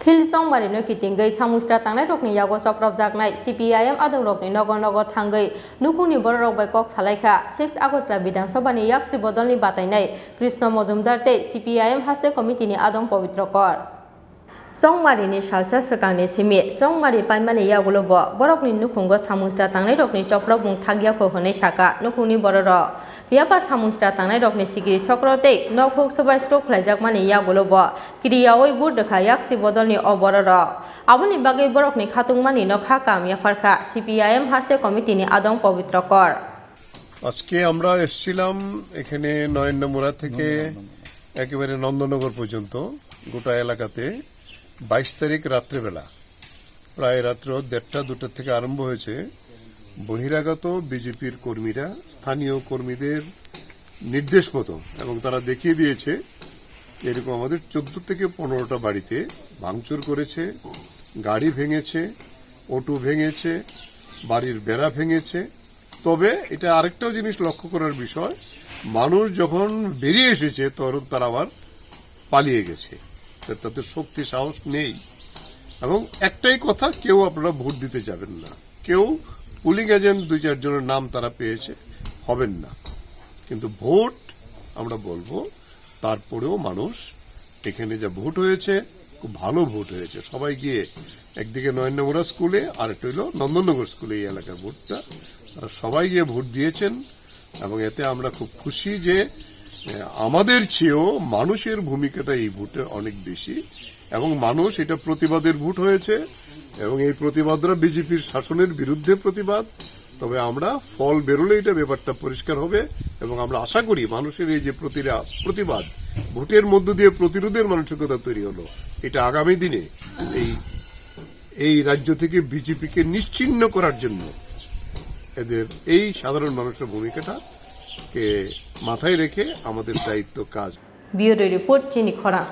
Khil Chongmarino Kitingwi Samustra Tangnai Rokni Yago Chorobjaknai CPIM Adongrokni Nogo Thangkha Nukuni Borok by Kok Salaika 6 Agotra Bidang Sobani Yaksi Bodolni Batainai Krishna Majumder te CPIM Haste Committee ni Adong Pabitra Kor Chongmarini Salsa Sakangni Simi Chongmari Paimani Yagulobo Borokni Nukungo Samustra Tangnai Rokni Choprobung Thagyako Hone Shaka Nukuni Bororo Biapa Samustra Tangnai Rokni Sigiri Sokrote Nokuk Sabai Stroke Plajakmani Yagulobo Kiriyaoi Budaka Yaksi Bodolni Obororo Abuni Bagi Borokni Khatungmani Nokhakam Yafarka CPIM Haste Committee ni Adong Pabitra Kor আজকে আমরা এসেছিলাম এখানে নয়নমুড়া থেকে একেবারে নন্দনগর পর্যন্ত গোটা এলাকাতে 22 তারিখ রাত্রিবেলা প্রায় রাত্র 1:30-2টা থেকে আরম্ভ হয়েছে বহিরাগত বিজেপির কর্মীরা স্থানীয় কর্মীদের নির্দেশ মতো এবং তারা দেখিয়ে দিয়েছে এরকম আমাদের 14 থেকে 15টা বাড়িতে ভাঙচুর করেছে গাড়ি ভেঙেছে অটো ভেঙেছে বাড়ির বেড়া ভেঙেছে তবে এটা আরেকটাও জিনিস লক্ষ্য করার বিষয় মানুষ যখন বেরিয়ে এসেছে তখন তারা আবার পালিয়ে গেছে তাতে শক্তি সাহস নেই এবং একটাই কথা কেউ আপনারা ভোট দিতে যাবেন না কেউ পুলিং এজেন্ট 2-4 জনের নাম তারা পেয়েছে হবেন না কিন্তু ভোট আমরা বলবো তারপরেও মানুষ এখানে যা ভোট হয়েছে খুব ভালো ভোট হয়েছে সবাই গিয়ে একদিকে নয়নমুড়া স্কুলে আর একটা হলো নন্দননগর স্কুলে এই এলাকার ভোটটা তারা সবাই গিয়ে ভোট দিয়েছেন এবং এতে আমরা খুব খুশি যে আমাদের চেয়েও মানুষের ভূমিকাটা এই ভোটে অনেক বেশি এবং মানুষ এটা প্রতিবাদের ভোট হয়েছে এবং এই প্রতিবাদরা বিজেপির শাসনের বিরুদ্ধে প্রতিবাদ তবে আমরা ফল বেরোলে এটা ব্যাপারটা পরিষ্কার হবে এবং আমরা আশা করি মানুষের এই যে প্রতিবাদ ভোটের মধ্য দিয়ে প্রতিরোধের মানসিকতা তৈরি হলো এটা আগামী দিনে এই রাজ্য থেকে বিজেপিকে নিশ্চিহ্ন করার জন্য এদের এই সাধারণ মানুষের ভূমিকাটাকে মাথায় রেখে আমাদের দায়িত্ব কাজ ব্যুরো রিপোর্ট চিনি খরা।